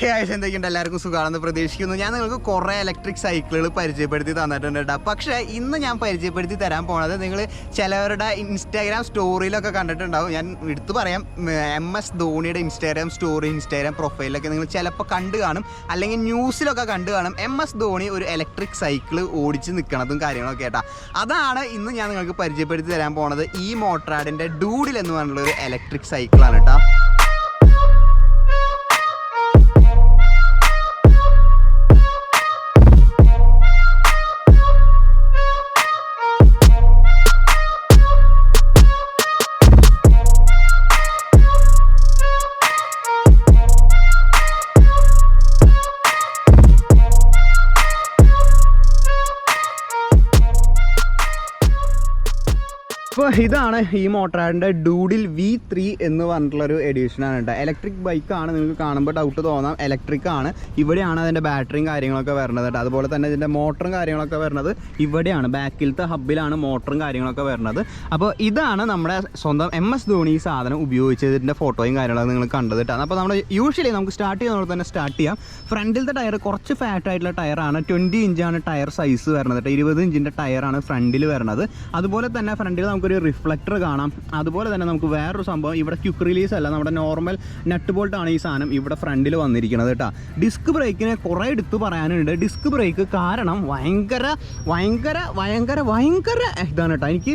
എന്തൊക്കെയുണ്ട്, എല്ലാവർക്കും സുഖമാണെന്ന് പ്രതീക്ഷിക്കുന്നു. ഞാൻ നിങ്ങൾക്ക് കുറേ ഇലക്ട്രിക് സൈക്കിളുകൾ പരിചയപ്പെടുത്തി തന്നിട്ടുണ്ട് കേട്ടോ. പക്ഷേ ഇന്ന് ഞാൻ പരിചയപ്പെടുത്തി തരാൻ പോണത് നിങ്ങൾ ചിലവരുടെ ഇൻസ്റ്റാഗ്രാം സ്റ്റോറിയിലൊക്കെ കണ്ടിട്ടുണ്ടാവും. ഞാൻ എടുത്തു പറയാം, MS ധോണിയുടെ ഇൻസ്റ്റാഗ്രാം സ്റ്റോറി, ഇൻസ്റ്റാഗ്രാം പ്രൊഫൈലൊക്കെ നിങ്ങൾ ചിലപ്പോൾ കണ്ടു കാണും, അല്ലെങ്കിൽ ന്യൂസിലൊക്കെ കണ്ടു കാണും. MS ധോണി ഒരു ഇലക്ട്രിക് സൈക്കിൾ ഓടിച്ച് നിൽക്കണതും കാര്യങ്ങളൊക്കെ കേട്ടോ. അതാണ് ഇന്ന് ഞാൻ നിങ്ങൾക്ക് പരിചയപ്പെടുത്തി തരാൻ പോണത്. ഈ മോട്ടറാഡിൻ്റെ ഡൂഡിൽ എന്ന് പറഞ്ഞുള്ള ഒരു ഇലക്ട്രിക് സൈക്കിളാണ് കേട്ടോ. ഇപ്പോൾ ഇതാണ് ഈ മോട്ടറാഡിൻ്റെ ഡൂഡിൽ V3 എന്ന് പറഞ്ഞിട്ടുള്ളൊരു എഡിഷനാണ് കേട്ടോ. ഇലക്ട്രിക് ബൈക്കാണ്, നിങ്ങൾക്ക് കാണുമ്പോൾ ഡൗട്ട് തോന്നാം, ഇലക്ട്രിക് ആണ്. ഇവിടെയാണ് അതിൻ്റെ ബാറ്ററിയും കാര്യങ്ങളൊക്കെ വരുന്നത് കേട്ടോ. അതുപോലെ തന്നെ ഇതിൻ്റെ മോട്ടറും കാര്യങ്ങളൊക്കെ വരുന്നത് ഇവിടെയാണ്, ബാക്കിലത്തെ ഹബ്ബിലാണ് മോട്ടറും കാര്യങ്ങളൊക്കെ വരുന്നത്. അപ്പോൾ ഇതാണ് നമ്മുടെ സ്വന്തം MS ധോണി ഈ സാധനം ഉപയോഗിച്ചതിൻ്റെ ഫോട്ടോയും കാര്യങ്ങളൊക്കെ നിങ്ങൾ കണ്ടത് കേട്ടോ. അപ്പോൾ നമ്മൾ യൂഷ്വലി നമുക്ക് സ്റ്റാർട്ട് ചെയ്യുന്നതോടെ തന്നെ സ്റ്റാർട്ട് ചെയ്യാം. ഫ്രണ്ടിലത്തെ ടയർ കുറച്ച് ഫാറ്റ് ആയിട്ടുള്ള ടയറാണ്, 20 ഇഞ്ചാണ് ടയർ സൈസ് വരുന്നത് കേട്ടോ. 20 ഇഞ്ചിൻ്റെ ടയറാണ് ഫ്രണ്ടിൽ വരുന്നത്. അതുപോലെ തന്നെ ഫ്രണ്ടിൽ നമുക്കൊരു റിഫ്ലക്ടർ കാണാം. അതുപോലെ തന്നെ നമുക്ക് വേറൊരു സംഭവം, ഇവിടെ ക്വിക്ക് റിലീസ് അല്ല, നമ്മുടെ നോർമൽ നെറ്റ് ബോൾട്ടാണ് ഈ സാധനം ഇവിടെ ഫ്രണ്ടിൽ വന്നിരിക്കുന്നത് കേട്ടോ. ഡിസ്ക് ബ്രേക്കിനെ കുറേ എടുത്ത് പറയാനുണ്ട്. ഡിസ്ക് ബ്രേക്ക് കാരണം ഭയങ്കര ഇതാണ് കേട്ടോ. എനിക്ക്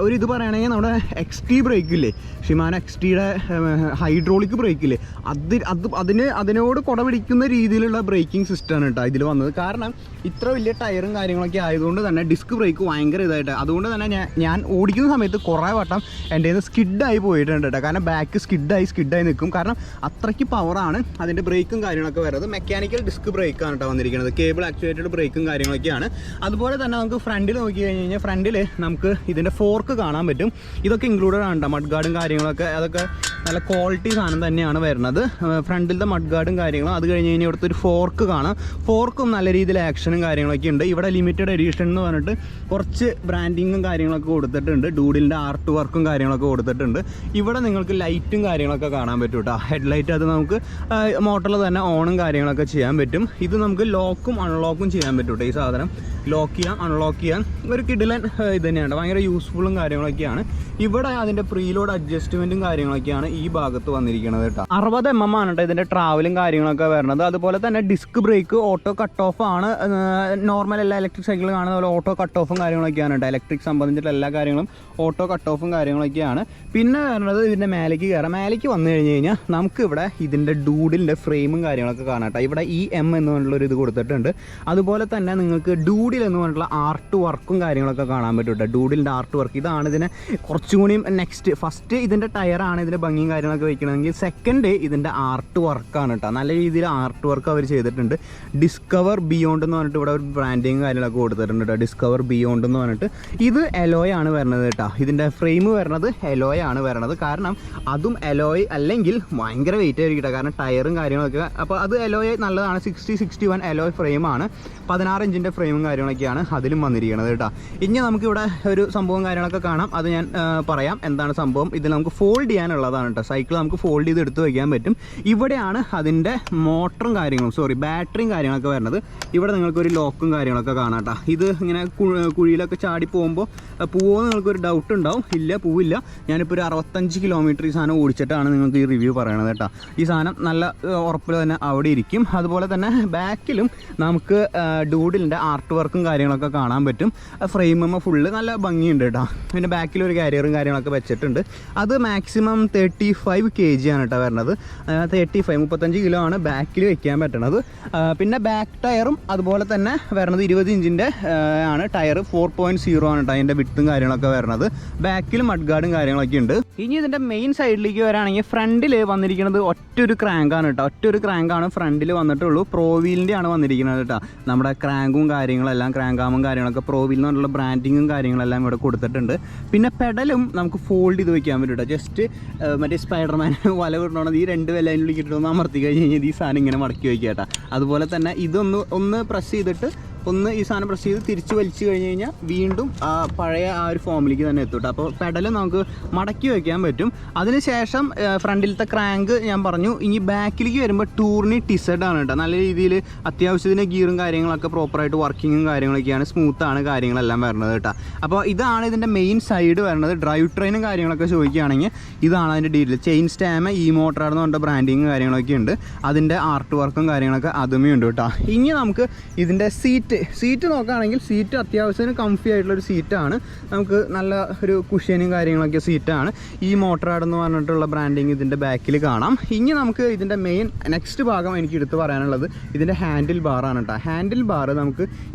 ഒരു ഇത് പറയുകയാണെങ്കിൽ നമ്മുടെ XT ബ്രേക്കില്ലേ, ഷിമാനോ XTയുടെ ഹൈഡ്രോളിക് ബ്രേക്കില്ലേ, അതിനോട് കുട പിടിക്കുന്ന രീതിയിലുള്ള ബ്രേക്കിംഗ് സിസ്റ്റമാണ് കേട്ടോ ഇതിൽ വന്നത്. കാരണം ഇത്ര വലിയ ടയറും കാര്യങ്ങളൊക്കെ ആയതുകൊണ്ട് തന്നെ ഡിസ്ക് ബ്രേക്ക് ഭയങ്കര ഇതായിട്ട്, അതുകൊണ്ട് തന്നെ ഞാൻ ഓടിക്കുന്ന സമയത്ത് കുറേ വട്ടം എൻ്റെ നിന്ന് സ്കിഡായി പോയിട്ടുണ്ട് കേട്ടോ. കാരണം ബാക്ക് സ്കിഡായി നിൽക്കും. കാരണം അത്രയ്ക്ക് പവറാണ് അതിൻ്റെ ബ്രേക്കും കാര്യങ്ങളൊക്കെ വരുന്നത്. മെക്കാനിക്കൽ ഡിസ്ക് ബ്രേക്കാണ് കേട്ടോ വന്നിരിക്കുന്നത്. കേബിൾ ആക്ച്വേറ്റഡ് ബ്രേക്കും കാര്യങ്ങളൊക്കെയാണ്. അതുപോലെ തന്നെ നമുക്ക് ഫ്രണ്ടിൽ നോക്കി കഴിഞ്ഞ് കഴിഞ്ഞാൽ ഫ്രണ്ടിൽ നമുക്ക് ഇതിൻ്റെ ഫോർക്ക് കാണാൻ പറ്റും. ഇതൊക്കെ ഇൻക്ലൂഡഡ് ആണ് കേട്ടോ. മഡ് ഗാർഡും കാര്യങ്ങളൊക്കെ അതൊക്കെ നല്ല ക്വാളിറ്റി സാധനം തന്നെയാണ് വരുന്നത്. ഫ്രണ്ടിലത്തെ മഡ് ഗാർഡും കാര്യങ്ങളും, അത് കഴിഞ്ഞ് കഴിഞ്ഞാൽ ഇവിടുത്തെ ഒരു ഫോർക്ക് കാണാം. ഫോർക്കും നല്ല രീതിയിൽ ആക്ഷനും കാര്യങ്ങളൊക്കെ ഉണ്ട്. ഇവിടെ ലിമിറ്റഡ് എഡിഷൻ എന്ന് പറഞ്ഞിട്ട് കുറച്ച് ബ്രാൻഡിങ്ങും കാര്യങ്ങളൊക്കെ കൊടുത്തിട്ടുണ്ട്. ഡൂഡിലിൻ്റെ ആർട്ട് വർക്കും കാര്യങ്ങളൊക്കെ കൊടുത്തിട്ടുണ്ട്. ഇവിടെ നിങ്ങൾക്ക് ലൈറ്റും കാര്യങ്ങളൊക്കെ കാണാൻ പറ്റും കേട്ടോ. ഹെഡ്ലൈറ്റ് അത് നമുക്ക് മോട്ടറിൽ തന്നെ ഓണും കാര്യങ്ങളൊക്കെ ചെയ്യാൻ പറ്റും. ഇത് നമുക്ക് ലോക്കും അൺലോക്കും ചെയ്യാൻ പറ്റും കേട്ടോ. ഈ സാധനം ലോക്ക് ചെയ്യാം, അൺലോക്ക് ചെയ്യാൻ ഒരു കിടിലൻ ഇത് തന്നെയാണ്, ഭയങ്കര യൂസ്ഫുള്ളും കാര്യങ്ങളൊക്കെയാണ്. ഇവിടെ അതിൻ്റെ പ്രീലോഡ് അഡ്ജസ്റ്റ്മെൻറ്റും കാര്യങ്ങളൊക്കെയാണ് ഈ ഭാഗത്ത് വന്നിരിക്കുന്നത് കേട്ടോ. 60 mm ആണ് കേട്ടോ ഇതിൻ്റെ ട്രാവലും കാര്യങ്ങളൊക്കെ വരുന്നത്. അതുപോലെ തന്നെ disc brake auto cut off ആണ്. നോർമൽ എല്ലാ ഇലക്ട്രിക് സൈക്കിൾ കാണുന്ന പോലെ ഓട്ടോ കട്ട് ഓഫും കാര്യങ്ങളൊക്കെയാണ് കേട്ടോ. ഇലക്ട്രിക് സംബന്ധിച്ചിട്ടുള്ള എല്ലാ കാര്യങ്ങളും ഓട്ടോ കട്ട് ഓഫും കാര്യങ്ങളൊക്കെയാണ്. പിന്നെ വരുന്നത് ഇതിൻ്റെ മേലേക്ക് കയറാം. മേലേക്ക് വന്നു കഴിഞ്ഞ് കഴിഞ്ഞാൽ നമുക്കിവിടെ ഇതിൻ്റെ ഡൂഡിലിൻ്റെ ഫ്രെയിമും കാര്യങ്ങളൊക്കെ കാണാം കേട്ടോ. ഇവിടെ EM എന്ന് പറഞ്ഞിട്ടുള്ളൊരു ഇത് കൊടുത്തിട്ടുണ്ട്. അതുപോലെ തന്നെ നിങ്ങൾക്ക് ഡൂഡിൽ എന്ന് പറഞ്ഞിട്ടുള്ള ആർട്ട് വർക്കും കാര്യങ്ങളൊക്കെ കാണാൻ പറ്റും കേട്ടോ. ഡൂഡിലിൻ്റെ ആർട്ട് വർക്ക് ഇതാണ് ഇതിനെ കുറച്ചും കൂടിയും നെക്സ്റ്റ്. ഫസ്റ്റ് ഇതിൻ്റെ ടയറാണ് ഇതിൻ്റെ ഭംഗിയും കാര്യങ്ങളൊക്കെ വയ്ക്കണമെങ്കിൽ, സെക്കൻഡ് ഇതിൻ്റെ ആർട്ട് വർക്കാണ് കേട്ടോ. നല്ല രീതിയിൽ ആർട്ട് വർക്ക് അവർ ചെയ്തിട്ടുണ്ട്. ഡിസ്കവർ ബിയോണ്ട് എന്ന് പറഞ്ഞിട്ട് ഇവിടെ ഒരു ബ്രാൻഡിങ് കാര്യങ്ങളൊക്കെ കൊടുത്തിട്ടുണ്ട് കേട്ടോ. ഡിസ്കവർ ബിയോണ്ട് എന്ന് പറഞ്ഞിട്ട് ഇത് എലോയ് ആണ് വരുന്നത് കേട്ടോ. ഇതിൻ്റെ ഫ്രെയിം വരുന്നത് എലോയ് ആണ് വരുന്നത്. കാരണം അതും എലോയ് അല്ലെങ്കിൽ ഭയങ്കര വെയിറ്റ് ആയിരിക്കും കേട്ടോ. കാരണം ടയറും കാര്യങ്ങളൊക്കെ, അപ്പോൾ അത് എലോയ് നല്ലതാണ്. 60-61 എലോയ് ഫ്രെയിമാണ്. 16 ഇഞ്ചിൻ്റെ ഫ്രെയിമും കാര്യങ്ങളൊക്കെയാണ് അതിലും വന്നിരിക്കുന്നത് കേട്ടോ. ഇനി നമുക്കിവിടെ ഒരു സംഭവം കാര്യങ്ങളൊക്കെ കാണാം. അത് ഞാൻ പറയാം എന്താണ് സംഭവം. ഇതിൽ നമുക്ക് ഫോൾഡ് ചെയ്യാനുള്ളതാണ് കേട്ടോ. സൈക്കിൾ നമുക്ക് ഫോൾഡ് ചെയ്ത് എടുത്ത് വയ്ക്കാൻ പറ്റും. ഇവിടെയാണ് അതിൻ്റെ മോട്ടറും കാര്യങ്ങളും ബാറ്ററിയും കാര്യങ്ങളൊക്കെ വരുന്നത്. ഇവിടെ നിങ്ങൾക്കൊരു ലോക്കും കാര്യങ്ങളൊക്കെ കാണാം കേട്ടോ. ഇത് ഇങ്ങനെ കുഴിയിലൊക്കെ ചാടി പോകുമ്പോൾ പോവുമെന്ന് നിങ്ങൾക്കൊരു ഡൗട്ട് ഉണ്ടാവും. ഇല്ല, പോവില്ല. ഞാനിപ്പോൾ ഒരു 65 കിലോമീറ്റർ ഈ സാധനം ഓടിച്ചിട്ടാണ് നിങ്ങൾക്ക് ഈ റിവ്യൂ പറയണത് കേട്ടോ. ഈ സാധനം നല്ല ഉറപ്പിൽ തന്നെ അവിടെ ഇരിക്കും. അതുപോലെ തന്നെ ബാക്കിലും നമുക്ക് ഡൂഡിലിൻ്റെ ആർട്ട് വർക്കും കാര്യങ്ങളൊക്കെ കാണാൻ പറ്റും. ഫ്രെയിമുമ്പോൾ ഫുള്ള് നല്ല ഭംഗിയുണ്ട് കേട്ടോ. പിന്നെ ബാക്കിൽ ഒരു കാരിയറും കാര്യങ്ങളൊക്കെ വെച്ചിട്ടുണ്ട്. അത് മാക്സിമം 35 kg ആണ് കേട്ടോ വരുന്നത്. 35 കിലോ ആണ് ബാക്കിൽ വെക്കാൻ പറ്റണത്. പിന്നെ ബാക്ക് ടയറും അതുപോലെ തന്നെ വരുന്നത് 20 ഇഞ്ചിൻ്റെ ആണ് ടയർ. 4.0 ആണ് കേട്ടോ അതിൻ്റെ വിട്ടും കാര്യങ്ങളൊക്കെ വരുന്നത്. ബാക്കിൽ മഡ് ഗാർഡും കാര്യങ്ങളൊക്കെ ഉണ്ട്. ഇനി ഇതിൻ്റെ മെയിൻ സൈഡിലേക്ക് വരാണെങ്കിൽ ഫ്രണ്ടിൽ വന്നിരിക്കുന്നത് ഒറ്റൊരു ക്രാങ്കാണ് കേട്ടോ. ഒറ്റൊരു ക്രാങ്കാണ് ഫ്രണ്ടിൽ വന്നിട്ടുള്ളൂ. പ്രോവീലിൻ്റെ ആണ് വന്നിരിക്കുന്നത് കേട്ടോ. നമ്മുടെ ക്രാങ്കും കാര്യങ്ങളെല്ലാം, ക്രാങ്കാമും കാര്യങ്ങളൊക്കെ പ്രോവീൽ എന്ന് പറഞ്ഞുള്ള ബ്രാൻഡിങ്ങും കാര്യങ്ങളെല്ലാം ഇവിടെ കൊടുത്തിട്ടുണ്ട്. പിന്നെ പെഡലും നമുക്ക് ഫോൾഡ് ചെയ്ത് വെക്കാൻ പറ്റും കേട്ടോ. ജസ്റ്റ് മറ്റേ സ്പൈഡർമാൻ വല വിടണമെന്ന് ഈ 2 വിലയിനുള്ളിൽ കിട്ടുമെന്ന് അമർത്തി കഴിഞ്ഞ് കഴിഞ്ഞാൽ ഈ സാധനം ഇങ്ങനെ മടക്കി വയ്ക്കുക കേട്ടോ. അതുപോലെ തന്നെ ഇതൊന്ന് പ്രസ് ചെയ്തിട്ട് ഒന്ന് ഈ സാധനം പ്രസ് ചെയ്ത് തിരിച്ച് വലിച്ചു കഴിഞ്ഞ് കഴിഞ്ഞാൽ വീണ്ടും പഴയ ആ ഒരു ഫോമിലേക്ക് തന്നെ എത്തും. അപ്പോൾ പെഡൽ നമുക്ക് മടക്കി വയ്ക്കാൻ പറ്റും. അതിനുശേഷം ഫ്രണ്ടിലത്തെ ക്രാങ്ക് ഞാൻ പറഞ്ഞു. ഇനി ബാക്കിലേക്ക് വരുമ്പോൾ ടൂറിനി ടിസഡ് ആണ് കേട്ടോ. നല്ല രീതിയിൽ അത്യാവശ്യത്തിന് ഗിയറും കാര്യങ്ങളൊക്കെ പ്രോപ്പറായിട്ട് വർക്കിങ്ങും കാര്യങ്ങളൊക്കെയാണ്, സ്മൂത്താണ് കാര്യങ്ങളെല്ലാം വരുന്നത് കേട്ടോ. അപ്പോൾ ഇതാണ് ഇതിൻ്റെ മെയിൻ സൈഡ് വരുന്നത്. ഡ്രൈവ് ട്രെയിനും കാര്യങ്ങളൊക്കെ ചോദിക്കുകയാണെങ്കിൽ ഇതാണ് അതിൻ്റെ ഡീറ്റെയിൽ. ചെയിൻ സ്റ്റാമ് ഈ മോട്ടറാണെന്ന് പറഞ്ഞ ബ്രാൻഡിങ് കാര്യങ്ങളൊക്കെ ഉണ്ട്. അതിൻ്റെ ആർട്ട് വർക്കും കാര്യങ്ങളൊക്കെ അതുമേ ഉണ്ട് കേട്ടോ. ഇനി നമുക്ക് ഇതിൻ്റെ സീറ്റ് നോക്കുകയാണെങ്കിൽ സീറ്റ് അത്യാവശ്യത്തിന് കംഫി ആയിട്ടുള്ളൊരു സീറ്റാണ്. നമുക്ക് നല്ല ഒരു കുഷ്യനും കാര്യങ്ങളൊക്കെ സീറ്റാണ്. ഈ മോട്ടറാടെന്ന് പറഞ്ഞിട്ടുള്ള ബ്രാൻഡിങ് ഇതിൻ്റെ ബാക്കിൽ കാണാം. ഇനി നമുക്ക് ഇതിൻ്റെ മെയിൻ നെക്സ്റ്റ് ഭാഗം എനിക്ക് എടുത്ത് പറയാനുള്ളത് ഇതിൻ്റെ ഹാൻഡിൽ ബാറാണ് കേട്ടോ. ഹാൻഡിൽ ബാർ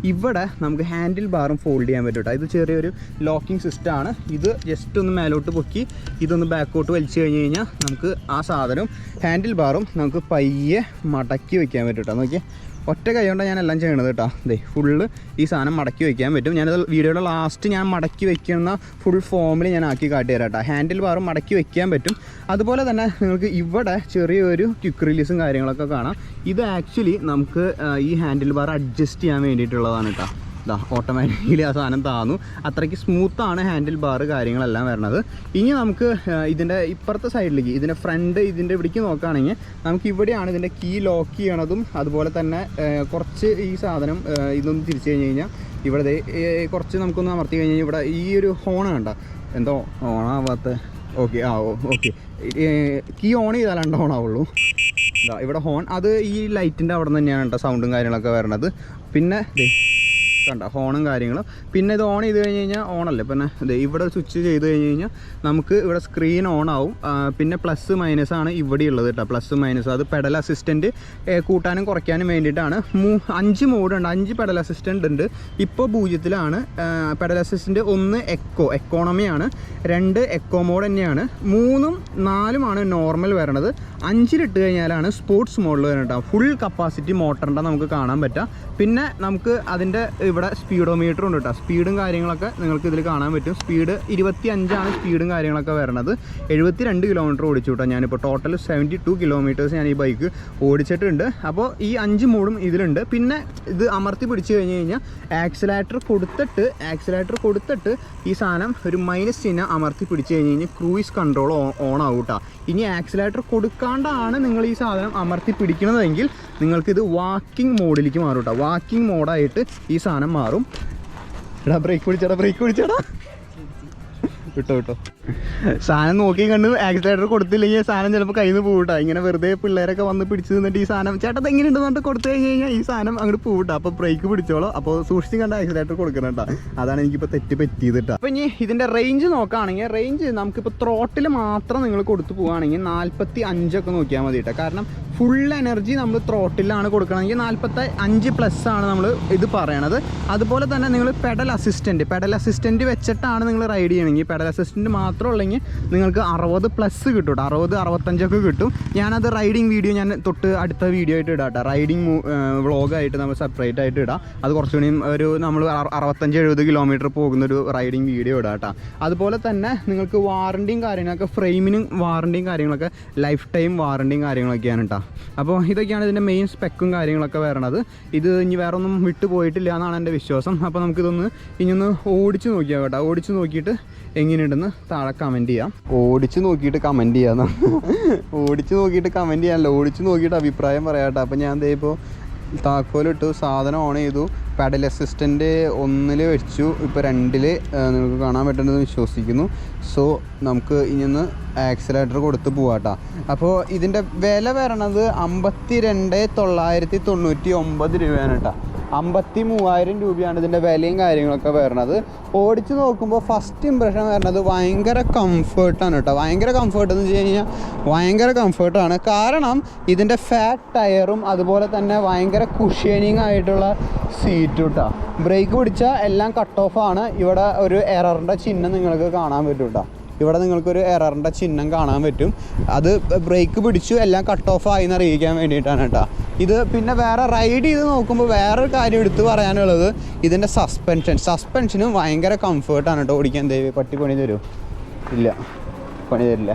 നമുക്ക് ഹാൻഡിൽ ബാറും ഫോൾഡ് ചെയ്യാൻ പറ്റും കേട്ടോ. ഇത് ചെറിയൊരു ലോക്കിംഗ് സിസ്റ്റമാണ്. ഇത് ജസ്റ്റ് ഒന്ന് മേലോട്ട് പൊക്കി ഇതൊന്ന് ബാക്കോട്ട് വലിച്ചു കഴിഞ്ഞ് കഴിഞ്ഞാൽ നമുക്ക് ആ സാധനവും ഹാൻഡിൽ ബാറും നമുക്ക് പയ്യെ മടക്കി വയ്ക്കാൻ പറ്റും കേട്ടോ. നോക്കിയാൽ ഒറ്റ കൈ കൊണ്ടാണ് ഞാൻ എല്ലാം ചെയ്യണത് കേട്ടോ. അതെ, ഫുള്ള് ഈ സാധനം മടക്കി വയ്ക്കാൻ പറ്റും. ഞാനത് വീഡിയോയുടെ ലാസ്റ്റ് ഞാൻ മടക്കി വയ്ക്കുന്ന ഫുൾ ഫോമിൽ ഞാൻ ആക്കി കാട്ടിത്തരാം കേട്ടോ. ഹാൻഡിൽ ബാറും മടക്കി വയ്ക്കാൻ പറ്റും. അതുപോലെ തന്നെ നിങ്ങൾക്ക് ഇവിടെ ചെറിയൊരു ക്വിക്ക് റിലീസും കാര്യങ്ങളൊക്കെ കാണാം. ഇത് ആക്ച്വലി നമുക്ക് ഈ ഹാൻഡിൽ ബാർ അഡ്ജസ്റ്റ് ചെയ്യാൻ വേണ്ടിയിട്ടുള്ളതാണ് കേട്ടോ. ഓട്ടോമാറ്റിക്കലി ആ സാധനം താന്നു. അത്രയ്ക്ക് സ്മൂത്താണ് ഹാൻഡിൽ ബാർ കാര്യങ്ങളെല്ലാം വരുന്നത്. ഇനി നമുക്ക് ഇതിൻ്റെ ഇപ്പുറത്തെ സൈഡിലേക്ക് ഇതിൻ്റെ ഫ്രണ്ട് ഇതിൻ്റെ ഇവിടേക്ക് നോക്കുകയാണെങ്കിൽ നമുക്ക് ഇവിടെയാണ് ഇതിൻ്റെ കീ ലോക്ക് ചെയ്യണതും. അതുപോലെ തന്നെ കുറച്ച് ഈ സാധനം ഇതൊന്ന് തിരിച്ചു കഴിഞ്ഞ് കഴിഞ്ഞാൽ ഇവിടെ കുറച്ച് നമുക്കൊന്ന് അമർത്തി കഴിഞ്ഞ് കഴിഞ്ഞാൽ ഇവിടെ ഈ ഒരു ഹോൺ കണ്ട എന്തോ ഓണാവാത്ത ഓക്കെ ഓക്കെ കീ ഓൺ ചെയ്താൽ ഓണാവുള്ളൂ. ഇവിടെ ഹോൺ അത് ഈ ലൈറ്റിൻ്റെ അവിടെ നിന്ന് തന്നെയാണ് കേട്ടോ സൗണ്ടും കാര്യങ്ങളൊക്കെ വരണത്. പിന്നെ കണ്ട ഹോണും കാര്യങ്ങളും. പിന്നെ ഇത് ഓൺ ചെയ്ത് കഴിഞ്ഞ് കഴിഞ്ഞാൽ ഓണല്ലേ. പിന്നെ അതെ ഇവിടെ സ്വിച്ച് ചെയ്ത് കഴിഞ്ഞ് കഴിഞ്ഞാൽ നമുക്ക് ഇവിടെ സ്ക്രീൻ ഓൺ ആവും. പിന്നെ പ്ലസ് മൈനസ് ആണ് ഇവിടെ ഉള്ളത് കേട്ടോ. പ്ലസ് മൈനസ് അത് പെഡൽ അസിസ്റ്റൻറ്റ് കൂട്ടാനും കുറയ്ക്കാനും വേണ്ടിയിട്ടാണ്. 5 മോഡുണ്ട്, 5 പെഡൽ അസിസ്റ്റൻ്റ് ഉണ്ട്. ഇപ്പോൾ 0-ലാണ് പെഡൽ അസിസ്റ്റൻറ്റ്. 1 എക്കോണമിയാണ്, 2 എക്കോ മോഡ് തന്നെയാണ്, 3ഉം 4ഉമാണ് നോർമൽ വരണത്. 5-ലിട്ട് കഴിഞ്ഞാലാണ് സ്പോർട്സ് മോഡിൽ വരുന്നത്. ഫുൾ കപ്പാസിറ്റി മോട്ടറിൻ്റെ നമുക്ക് കാണാൻ പറ്റുക. പിന്നെ നമുക്ക് അതിൻ്റെ ഇവിടെ സ്പീഡോമീറ്റർ ഉണ്ട് കേട്ടോ. സ്പീഡും കാര്യങ്ങളൊക്കെ നിങ്ങൾക്ക് ഇതിൽ കാണാൻ പറ്റും. സ്പീഡ് 25ആണ് സ്പീഡും കാര്യങ്ങളൊക്കെ വരണത്. 72 കിലോമീറ്റർ ഓടിച്ചു കേട്ടോ. ഞാനിപ്പോൾ ടോട്ടൽ 72 കിലോമീറ്റേഴ്സ് ഞാൻ ഈ ബൈക്ക് ഓടിച്ചിട്ടുണ്ട്. അപ്പോൾ ഈ 5 മോഡും ഇതിലുണ്ട്. പിന്നെ ഇത് അമർത്തി പിടിച്ച് കഴിഞ്ഞ് കഴിഞ്ഞാൽ ആക്സിലേറ്റർ കൊടുത്തിട്ട് ഈ സാധനം ഒരു മൈനസ് ചിഹ്നം അമർത്തി പിടിച്ച് കഴിഞ്ഞ് കഴിഞ്ഞാൽ ക്രൂയിസ് കൺട്രോൾ ഓൺ ആവും കേട്ടോ. ഇനി ആക്സിലേറ്റർ കൊടുക്കാണ്ടാണ് നിങ്ങൾ ഈ സാധനം അമർത്തി പിടിക്കണതെങ്കിൽ നിങ്ങൾക്കിത് വാക്കിംഗ് മോഡിലേക്ക് മാറും കേട്ടോ. വാക്കിംഗ് മോഡായിട്ട് ഈ സാധനം മാറും. ബ്രേക്ക് പിടിച്ചടാ വിട്ടോ സാധനം നോക്കി കണ്ട് ആക്സിലേറ്റർ കൊടുത്തില്ലെങ്കിൽ സാധനം ചിലപ്പോൾ കയ്യിൽ നിന്ന് പോകട്ടോ. ഇങ്ങനെ വെറുതെ പിള്ളേരൊക്കെ വന്ന് പിടിച്ച് നിന്നിട്ട് ഈ സാധനം ചേട്ടത് എങ്ങനെയുണ്ടെന്ന് പറഞ്ഞിട്ട് കൊടുത്തു കഴിഞ്ഞ് കഴിഞ്ഞാൽ ഈ സാധനം അങ്ങോട്ട് പോകട്ടോ. അപ്പോൾ ബ്രേക്ക് പിടിച്ചോളൂ. അപ്പോൾ സൂക്ഷിച്ച് കണ്ട ആക്സിലേറ്റർ കൊടുക്കണം കേട്ടോ. അതാണ് എനിക്കിപ്പോൾ തെറ്റ് പറ്റിയത് കേട്ടോ. അപ്പോൾ ഇനി ഇതിൻ്റെ റേഞ്ച് നോക്കുകയാണെങ്കിൽ റേഞ്ച് നമുക്കിപ്പോൾ ത്രോട്ടിൽ മാത്രം നിങ്ങൾ കൊടുത്തു പോവുകയാണെങ്കിൽ 45 നോക്കിയാൽ മതി കേട്ടോ. കാരണം ഫുൾ എനർജി നമ്മൾ ത്രോട്ടിലാണ് കൊടുക്കണമെങ്കിൽ 45+ ആണ് നമ്മൾ ഇത് പറയണത്. അതുപോലെ തന്നെ നിങ്ങൾ പെഡൽ അസിസ്റ്റൻറ്റ് വെച്ചിട്ടാണ് നിങ്ങൾ റൈഡ് ചെയ്യണമെങ്കിൽ പെഡൽ അസിസ്റ്റൻറ്റ് മാത്രം ഉള്ളെങ്കിൽ നിങ്ങൾക്ക് 60+ കിട്ടും കേട്ടോ. 60-65 കിട്ടും. ഞാനത് റൈഡിങ് വീഡിയോ ഞാൻ തൊട്ട് അടുത്ത വീഡിയോ ആയിട്ട് ഇടാം കേട്ടോ. റൈഡിങ് വ്ളോഗായിട്ട് നമ്മൾ സെപ്പറേറ്റ് ആയിട്ട് ഇടാം. അത് കുറച്ചുകൂടിയും ഒരു നമ്മൾ 65-70 കിലോമീറ്റർ പോകുന്നൊരു റൈഡിങ് വീഡിയോ ഇടാം കേട്ടോ. അതുപോലെ തന്നെ നിങ്ങൾക്ക് വാറണ്ടിയും കാര്യങ്ങളൊക്കെ ഫ്രെയിമിനും വാറണ്ടിയും കാര്യങ്ങളൊക്കെ ലൈഫ് ടൈം വാറണ്ടിയും കാര്യങ്ങളൊക്കെയാണ് കേട്ടോ. അപ്പോൾ ഇതൊക്കെയാണ് ഇതിൻ്റെ മെയിൻ സ്പെക്കും കാര്യങ്ങളൊക്കെ വരണത്. ഇത് ഇനി വേറെ ഒന്നും വിട്ടു പോയിട്ടില്ല എന്നാണ് എൻ്റെ വിശ്വാസം. അപ്പോൾ നമുക്കിതൊന്ന് ഇനിയൊന്ന് ഓടിച്ച് നോക്കിയാൽ കേട്ടോ. ഓടിച്ച് നോക്കിയിട്ട് എങ്ങനെയുണ്ടെന്ന് താഴെ കമൻറ്റ് ചെയ്യാം. ഓടിച്ച് നോക്കിയിട്ട് കമൻറ്റ് ചെയ്യാമല്ലോ. ഓടിച്ച് നോക്കിയിട്ട് അഭിപ്രായം പറയാം കേട്ടോ. അപ്പോൾ ഞാൻ ഇപ്പോൾ താക്കോലിട്ടു, സാധനം ഓൺ ചെയ്തു, പെഡൽ അസിസ്റ്റൻ്റ് 1 വെച്ചു, ഇപ്പോൾ 2 നിങ്ങൾക്ക് കാണാൻ പറ്റുമെന്ന് വിശ്വസിക്കുന്നു. സോ നമുക്ക് ഇനിയൊന്ന് ആക്സിലേറ്റർ കൊടുത്ത് പോവാട്ടോ. അപ്പോൾ ഇതിൻ്റെ വില വരണത് 52,999 രൂപയാണ് കേട്ടോ. 53,000 രൂപയാണ് ഇതിൻ്റെ വിലയും കാര്യങ്ങളൊക്കെ വരണത്. ഓടിച്ച് നോക്കുമ്പോൾ ഫസ്റ്റ് ഇമ്പ്രഷൻ വരുന്നത് ഭയങ്കര കംഫേർട്ടാണ് കേട്ടോ. ഭയങ്കര കംഫേർട്ട് എന്ന് വെച്ച് കഴിഞ്ഞാൽ ഭയങ്കര കംഫേർട്ടാണ്. കാരണം ഇതിൻ്റെ ഫാറ്റ് ടയറും അതുപോലെ തന്നെ ഭയങ്കര കുഷ്യനിങ് ആയിട്ടുള്ള സീറ്റും കേട്ടോ. ബ്രേക്ക് പിടിച്ചാൽ എല്ലാം കട്ട് ഓഫാണ്. ഇവിടെ ഒരു എററിൻ്റെ ചിഹ്നം നിങ്ങൾക്ക് കാണാൻ പറ്റും കേട്ടോ. ഇവിടെ നിങ്ങൾക്കൊരു എററിൻ്റെ ചിഹ്നം കാണാൻ പറ്റും. അത് ബ്രേക്ക് പിടിച്ചു എല്ലാം കട്ട് ഓഫ് ആയി എന്ന് അറിയിക്കാൻ വേണ്ടിയിട്ടാണ് കേട്ടോ ഇത്. പിന്നെ വേറെ റൈഡ് ചെയ്ത് നോക്കുമ്പോൾ വേറൊരു കാര്യം എടുത്ത് പറയാനുള്ളത് ഇതിൻ്റെ സസ്പെൻഷനും ഭയങ്കര കംഫേർട്ടാണ് കേട്ടോ. ഓടിക്കാൻ പട്ടി പണി തരുമോ? ഇല്ല, പണി തരില്ല.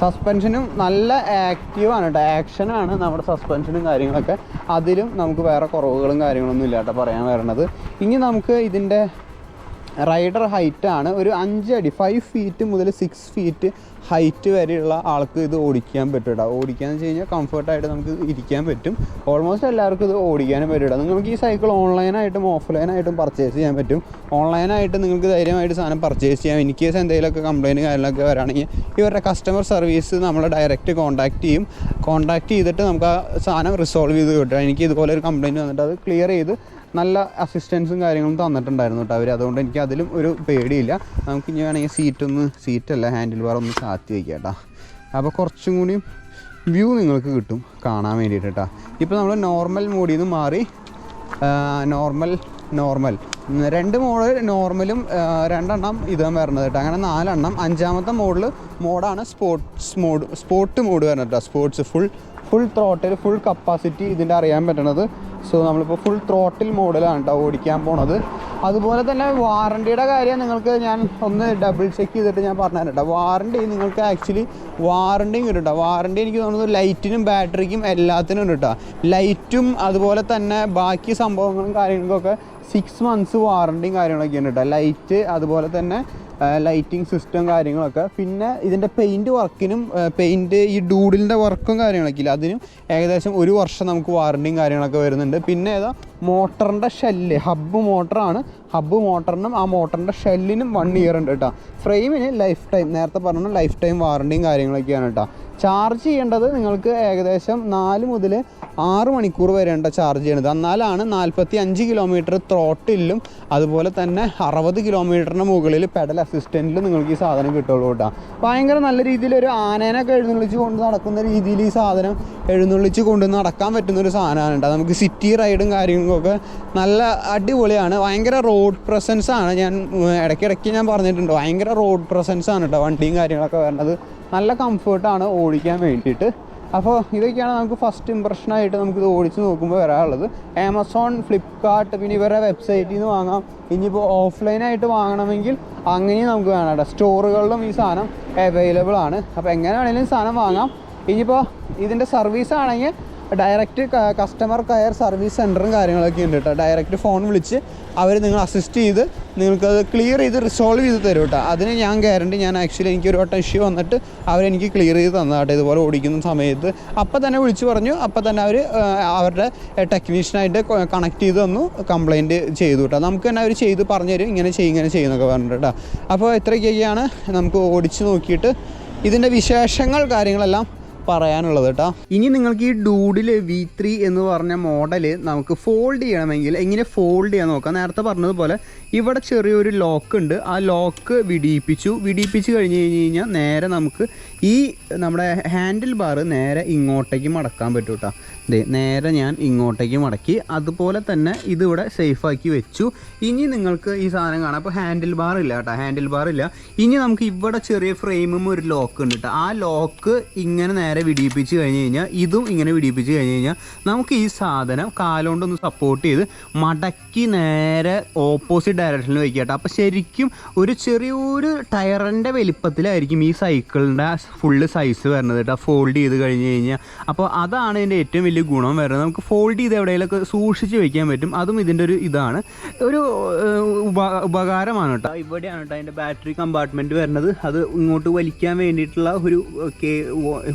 സസ്പെൻഷനും നല്ല ആക്റ്റീവാണ് കേട്ടോ, ആക്ഷനാണ് നമ്മുടെ സസ്പെൻഷനും കാര്യങ്ങളൊക്കെ. അതിലും നമുക്ക് വേറെ കുറവുകളും കാര്യങ്ങളൊന്നും ഇല്ല കേട്ടോ പറയാൻ വരണത്. ഇനി നമുക്ക് ഇതിൻ്റെ റൈഡർ ഹൈറ്റാണ് ഒരു 5 അടി 5 ഫീറ്റ് മുതൽ 6 ഫീറ്റ് ഹൈറ്റ് വരെയുള്ള ആൾക്ക് ഇത് ഓടിക്കാൻ പറ്റും കേട്ടോ. ഓടിക്കാന്ന് വെച്ച് കഴിഞ്ഞാൽ കംഫർട്ടായിട്ട് നമുക്ക് ഇരിക്കാൻ പറ്റും. ഓൾമോസ്റ്റ് എല്ലാവർക്കും ഇത് ഓടിക്കാനും പറ്റും കേട്ടോ. നിങ്ങൾക്ക് ഈ സൈക്കിൾ ഓൺലൈനായിട്ടും ഓഫ്ലൈനായിട്ടും പർച്ചേസ് ചെയ്യാൻ പറ്റും. ഓൺലൈനായിട്ട് നിങ്ങൾക്ക് ധൈര്യമായിട്ട് സാധനം പർച്ചേസ് ചെയ്യാം. ഇൻ കേസ് എന്തെങ്കിലുമൊക്കെ കംപ്ലയിൻറ്റ് കാര്യങ്ങളൊക്കെ വരാണെങ്കിൽ ഇവരുടെ കസ്റ്റമർ സർവീസ് നമ്മൾ ഡയറക്റ്റ് കോൺടാക്ട് ചെയ്യും. കോൺടാക്ട് ചെയ്തിട്ട് നമുക്ക് ആ സാധനം റിസോൾവ് ചെയ്ത് കിട്ടും. എനിക്ക് ഇതുപോലെ ഒരു കംപ്ലയിൻറ്റ് വന്നിട്ട് അത് ക്ലിയർ ചെയ്ത് നല്ല അസിസ്റ്റൻസും കാര്യങ്ങളും തന്നിട്ടുണ്ടായിരുന്നു കേട്ടോ അവർ. അതുകൊണ്ട് എനിക്ക് അതിലും ഒരു പേടിയില്ല. നമുക്ക് ഇനി വേണമെങ്കിൽ സീറ്റല്ല ഹാൻഡിൽ ബാർ ഒന്ന് താത്തി വയ്ക്കാം കേട്ടോ. അപ്പോൾ കുറച്ചും കൂടി വ്യൂ നിങ്ങൾക്ക് കിട്ടും കാണാൻ വേണ്ടിയിട്ട് കേട്ടോ. ഇപ്പോൾ നമ്മൾ നോർമൽ മോഡിൽ നിന്ന് മാറി നോർമൽ 2 മോഡ് നോർമലും 2 എണ്ണം ഇതാൻ വരുന്നത് കേട്ടോ. അങ്ങനെ 4 എണ്ണം. 5ാമത്തെ മോഡാണ് സ്പോർട്ട് മോഡ് വരുന്നത് കേട്ടോ. Sports full throttle full capacity ഇതിൻ്റെ അറിയാൻ പറ്റണത്. സോ നമ്മളിപ്പോൾ ഫുൾ ത്രോട്ടിൽ മോഡലാണ് കേട്ടോ ഓടിക്കാൻ പോണത്. അതുപോലെ തന്നെ വാറണ്ടിയുടെ കാര്യം നിങ്ങൾക്ക് ഞാൻ ഒന്ന് ഡബിൾ ചെക്ക് ചെയ്തിട്ട് ഞാൻ പറഞ്ഞു തരാം കേട്ടോ. വാറണ്ടി നിങ്ങൾക്ക് ആക്ച്വലി വാറണ്ടിയും കിട്ടും കേട്ടോ. വാറണ്ടി എനിക്ക് തോന്നുന്നത് ലൈറ്റിനും ബാറ്ററിക്കും എല്ലാത്തിനും ഉണ്ട് കേട്ടോ. ലൈറ്റും അതുപോലെ തന്നെ ബാക്കി സംഭവങ്ങളും കാര്യങ്ങൾക്കൊക്കെ 6 മന്ത്സ് വാറണ്ടിയും കാര്യങ്ങളൊക്കെ ഉണ്ട് കേട്ടോ. ലൈറ്റ് അതുപോലെ തന്നെ ലൈറ്റിംഗ് സിസ്റ്റം കാര്യങ്ങളൊക്കെ. പിന്നെ ഇതിൻ്റെ പെയിൻറ്റ് വർക്കിനും പെയിൻറ്റ് ഈ ഡൂഡിലിൻ്റെ വർക്കും കാര്യങ്ങളൊക്കെ ഇല്ല, അതിനും ഏകദേശം 1 വർഷം നമുക്ക് വാറണ്ടിയും കാര്യങ്ങളൊക്കെ വരുന്നുണ്ട്. പിന്നെ ഏതാ മോട്ടറിൻ്റെ ഷെല്ല് ഹബ്ബ് മോട്ടറാണ്. ഹബ്ബ് മോട്ടറിനും ആ മോട്ടറിൻ്റെ ഷെല്ലിനും 1 ഇയർ ഉണ്ട് കേട്ടോ. ഫ്രെയിമിന് ലൈഫ് ടൈം നേരത്തെ പറഞ്ഞ ലൈഫ് ടൈം വാറണ്ടിയും കാര്യങ്ങളൊക്കെയാണ് കേട്ടോ. ചാർജ് ചെയ്യേണ്ടത് നിങ്ങൾക്ക് ഏകദേശം 4 മുതൽ 6 മണിക്കൂർ വരെയാണ് ചാർജ് ചെയ്യണത്. എന്നാലാണ് 45 കിലോമീറ്റർ ത്രോട്ടിലും അതുപോലെ തന്നെ 60 കിലോമീറ്ററിന് മുകളിൽ പെഡൽ അസിസ്റ്റൻറ്റിൽ നിങ്ങൾക്ക് ഈ സാധനം കിട്ടുള്ളൂ കേട്ടോ. ഭയങ്കര നല്ല രീതിയിൽ ഒരു ആനേനൊക്കെ എഴുന്നള്ളിച്ച് കൊണ്ട് നടക്കുന്ന രീതിയിൽ ഈ സാധനം എഴുന്നള്ളിച്ച് കൊണ്ട് നടക്കാൻ പറ്റുന്നൊരു സാധനമാണ് കേട്ടോ. നമുക്ക് സിറ്റി റൈഡും കാര്യങ്ങളൊക്കെ നല്ല അടിപൊളിയാണ്. ഭയങ്കര റോഡ് പ്രസൻസ് ആണ്. ഞാൻ ഇടയ്ക്കിടയ്ക്ക് ഞാൻ പറഞ്ഞിട്ടുണ്ട്, ഭയങ്കര റോഡ് പ്രസൻസ് ആണ് കേട്ടോ വണ്ടിയും കാര്യങ്ങളൊക്കെ വരുന്നത്. നല്ല കംഫേർട്ടാണ് ഓടിക്കാൻ വേണ്ടിയിട്ട്. അപ്പോൾ ഇതൊക്കെയാണ് നമുക്ക് ഫസ്റ്റ് ഇമ്പ്രഷനായിട്ട് നമുക്കിത് ഓടിച്ച് നോക്കുമ്പോൾ വരാനുള്ളത്. ആമസോൺ, ഫ്ലിപ്കാർട്ട്, പിന്നെ ഇവരുടെ വെബ്സൈറ്റിൽ നിന്ന് വാങ്ങാം. ഇനിയിപ്പോൾ ഓഫ്ലൈനായിട്ട് വാങ്ങണമെങ്കിൽ അങ്ങനെയും നമുക്ക് വേണം കേട്ടോ. സ്റ്റോറുകളിലും ഈ സാധനം അവൈലബിൾ ആണ്. അപ്പോൾ എങ്ങനെ വേണമെങ്കിലും സാധനം വാങ്ങാം. ഇനിയിപ്പോൾ ഇതിൻ്റെ സർവീസ് ആണെങ്കിൽ ഡയറക്റ്റ് കസ്റ്റമർ കെയർ സർവീസ് സെൻറ്ററും കാര്യങ്ങളൊക്കെ ഉണ്ട് കേട്ടോ. ഡയറക്റ്റ് ഫോൺ വിളിച്ച് അവർ നിങ്ങൾ അസിസ്റ്റ് ചെയ്ത് നിങ്ങൾക്കത് ക്ലിയർ ചെയ്ത് റിസോൾവ് ചെയ്ത് തരും കേട്ടോ. അതിന് ഞാൻ ഗ്യാരണ്ടി. ഞാൻ ആക്ച്വലി എനിക്കൊരു വട്ടം ഇഷ്യൂ വന്നിട്ട് അവരെനിക്ക് ക്ലിയർ ചെയ്ത് തന്നതാട്ടെ. ഇതുപോലെ ഓടിക്കുന്ന സമയത്ത് അപ്പം തന്നെ വിളിച്ച് പറഞ്ഞു. അപ്പം തന്നെ അവർ അവരുടെ ടെക്നീഷ്യനായിട്ട് കണക്ട് ചെയ്ത് തന്നു, കംപ്ലയിൻറ്റ് ചെയ്തു കേട്ടോ. നമുക്ക് തന്നെ അവർ ചെയ്ത് പറഞ്ഞു തരും, ഇങ്ങനെ ചെയ്യുന്നൊക്കെ പറഞ്ഞിട്ട് കേട്ടോ. അപ്പോൾ ഇത്രയൊക്കെയാണ് നമുക്ക് ഓടിച്ച് നോക്കിയിട്ട് ഇതിൻ്റെ വിശേഷങ്ങൾ കാര്യങ്ങളെല്ലാം പറയാനുള്ളത് കേട്ടോ. ഇനി നിങ്ങൾക്ക് ഈ ഡൂഡിൽ V3 എന്ന് പറഞ്ഞ മോഡൽ നമുക്ക് ഫോൾഡ് ചെയ്യണമെങ്കിൽ എങ്ങനെ ഫോൾഡ് ചെയ്യാൻ നോക്കാം. നേരത്തെ പറഞ്ഞതുപോലെ ഇവിടെ ചെറിയൊരു ലോക്ക് ഉണ്ട്. ആ ലോക്ക് വിടിയിപ്പിച്ച് കഴിഞ്ഞ് കഴിഞ്ഞാൽ നേരെ നമുക്ക് ഈ നമ്മുടെ ഹാൻഡിൽ ബാർ നേരെ ഇങ്ങോട്ടേക്ക് മടക്കാൻ പറ്റും കേട്ടോ. നേരെ ഞാൻ ഇങ്ങോട്ടേക്ക് മടക്കി. അതുപോലെ തന്നെ ഇതിവിടെ സേഫാക്കി വെച്ചു. ഇനി നിങ്ങൾക്ക് ഈ സാധനം കാണാം. അപ്പോൾ ഹാൻഡിൽ ബാർ ഇല്ല. ഇനി നമുക്ക് ഇവിടെ ചെറിയ ഫ്രെയിമും ഒരു ലോക്ക് ഉണ്ട് കേട്ടോ. ആ ലോക്ക് ഇങ്ങനെ നേരെ വിടിയിപ്പിച്ച് കഴിഞ്ഞ് കഴിഞ്ഞാൽ ഇതും ഇങ്ങനെ വിടിയിപ്പിച്ച് കഴിഞ്ഞ് കഴിഞ്ഞാൽ നമുക്ക് ഈ സാധനം കാലുകൊണ്ടൊന്ന് സപ്പോർട്ട് ചെയ്ത് മടക്കി നേരെ ഓപ്പോസിറ്റ് ഡയറക്ഷനിൽ വയ്ക്കുക കേട്ടോ. അപ്പോൾ ശരിക്കും ഒരു ചെറിയൊരു ടയറിൻ്റെ വലിപ്പത്തിലായിരിക്കും ഈ സൈക്കിളിൻ്റെ ഫുള്ള് സൈസ് വരുന്നത് കേട്ടോ, ഫോൾഡ് ചെയ്ത് കഴിഞ്ഞ് കഴിഞ്ഞാൽ. അപ്പോൾ അതാണ് ഇതിൻ്റെ ഏറ്റവും വലിയ ഗുണം വരുന്നത്. നമുക്ക് ഫോൾഡ് ചെയ്ത് എവിടെയെങ്കിലൊക്കെ സൂക്ഷിച്ച് വെക്കാൻ പറ്റും. അതും ഇതിൻ്റെ ഒരു ഇതാണ്, ഒരു ഉപകാരമാണ് കേട്ടോ. ഇവിടെയാണ് കേട്ടോ അതിൻ്റെ ബാറ്ററി കമ്പാർട്ട്മെൻറ്റ് വരുന്നത്. അത് ഇങ്ങോട്ട് വലിക്കാൻ വേണ്ടിയിട്ടുള്ള ഒരു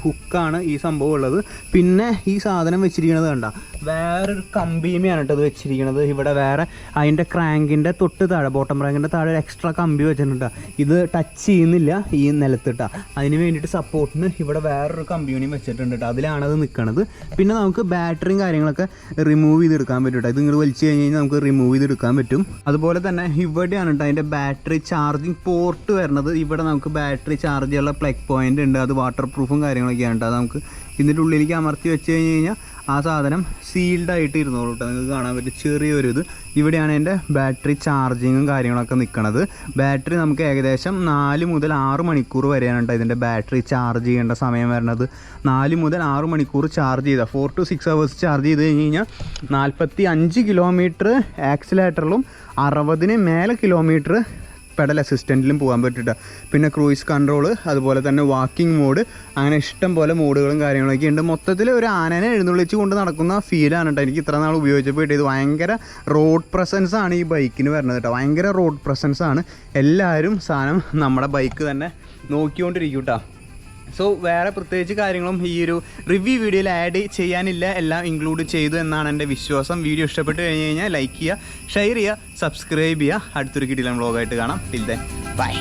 ഹുക്കാണ് ഈ സംഭവം ഉള്ളത്. പിന്നെ ഈ സാധനം വെച്ചിരിക്കുന്നത് കണ്ട വേറൊരു കമ്പിയുമാണ് കേട്ടോ ഇത് വെച്ചിരിക്കുന്നത്. ഇവിടെ വേറെ അതിൻ്റെ ക്രാങ്കിൻ്റെ തൊട്ട് താഴെ ബോട്ടം ക്രാങ്കിൻ്റെ താഴെ ഒരു എക്സ്ട്രാ കമ്പി വെച്ചിട്ടുണ്ട്. ഇത് ടച്ച് ചെയ്യുന്നില്ല ഈ നിലത്തിട്ടാ. അതിന് വേണ്ടിയിട്ട് സപ്പോർട്ടിന് ഇവിടെ വേറൊരു കമ്പിയൂണിയും വെച്ചിട്ടുണ്ട് കേട്ടോ. അതിലാണ് അത് നിൽക്കുന്നത്. പിന്നെ നമുക്ക് ബാറ്ററിയും കാര്യങ്ങളൊക്കെ റിമൂവ് ചെയ്തെടുക്കാൻ പറ്റും കേട്ടോ. ഇത് ഇങ്ങോട്ട് വലിച്ചു കഴിഞ്ഞ് കഴിഞ്ഞാൽ നമുക്ക് റിമൂവ് ചെയ്തെടുക്കാൻ പറ്റും. അതുപോലെ തന്നെ ഇവിടെയാണ് കേട്ടോ അതിൻ്റെ ബാറ്ററി ചാർജിങ് പോർട്ട് വരുന്നത്. ഇവിടെ നമുക്ക് ബാറ്ററി ചാർജ് ചെയ്യാനുള്ള പ്ലഗ് പോയിൻ്റ് ഉണ്ട്. അത് വാട്ടർ പ്രൂഫും കാര്യങ്ങളൊക്കെയാണ് കേട്ടോ. അത് നമുക്ക് ഇതിൻ്റെ ഉള്ളിലേക്ക് അമർത്തി വെച്ച് കഴിഞ്ഞ് കഴിഞ്ഞാൽ ആ സാധനം സീൽഡായിട്ട് ഇരുന്നോളൂ കേട്ടോ. നിങ്ങൾക്ക് കാണാൻ പറ്റും ചെറിയൊരു ഇത്. ഇവിടെയാണ് എൻ്റെ ബാറ്ററി ചാർജിങ്ങും കാര്യങ്ങളൊക്കെ നിൽക്കുന്നത്. ബാറ്ററി നമുക്ക് ഏകദേശം 4 മുതൽ 6 മണിക്കൂർ വരെയാണ് കേട്ടോ ഇതിൻ്റെ ബാറ്ററി ചാർജ് ചെയ്യേണ്ട സമയം വരുന്നത്. 4 മുതൽ 6 മണിക്കൂർ ചാർജ് ചെയ്താൽ 4 to 6 hours ചാർജ് ചെയ്ത് കഴിഞ്ഞ് കഴിഞ്ഞാൽ 45 കിലോമീറ്റർ ആക്സിലേറ്ററിലും 60 മേലെ കിലോമീറ്റർ പെഡൽ അസിസ്റ്റൻറ്റിലും പോകാൻ പറ്റില്ല. പിന്നെ ക്രൂയിസ് കൺട്രോൾ, അതുപോലെ തന്നെ വാക്കിംഗ് മോഡ്, അങ്ങനെ ഇഷ്ടം പോലെ മോഡുകളും കാര്യങ്ങളൊക്കെ ഉണ്ട്. മൊത്തത്തിൽ ഒരു ആനനെ എഴുന്നള്ളിച്ച് കൊണ്ട് നടക്കുന്ന ഫീലാണ് കേട്ടോ എനിക്ക് ഇത്ര നാൾ ഉപയോഗിച്ചപ്പോൾ കിട്ടിയത്. ഭയങ്കര റോഡ് പ്രസൻസ് ആണ് ഈ ബൈക്കിന് വരുന്നത് കേട്ടോ. ഭയങ്കര റോഡ് പ്രസൻസ് ആണ്. എല്ലാവരും സാധനം നമ്മുടെ ബൈക്ക് തന്നെ നോക്കിക്കൊണ്ടിരിക്കും കേട്ടോ. സോ വേറെ പ്രത്യേകിച്ച് കാര്യങ്ങളും ഈ ഒരു റിവ്യൂ വീഡിയോയിൽ ആഡ് ചെയ്യാനില്ല, എല്ലാം ഇൻക്ലൂഡ് ചെയ്തു എന്നാണ് എൻ്റെ വിശ്വാസം. വീഡിയോ ഇഷ്ടപ്പെട്ട് കഴിഞ്ഞ് കഴിഞ്ഞാൽ ലൈക്ക് ചെയ്യുക, ഷെയർ ചെയ്യുക, സബ്സ്ക്രൈബ് ചെയ്യുക. അടുത്തൊരു കിടിലൻ വ്ളോഗായിട്ട് കാണാം. Till then bye.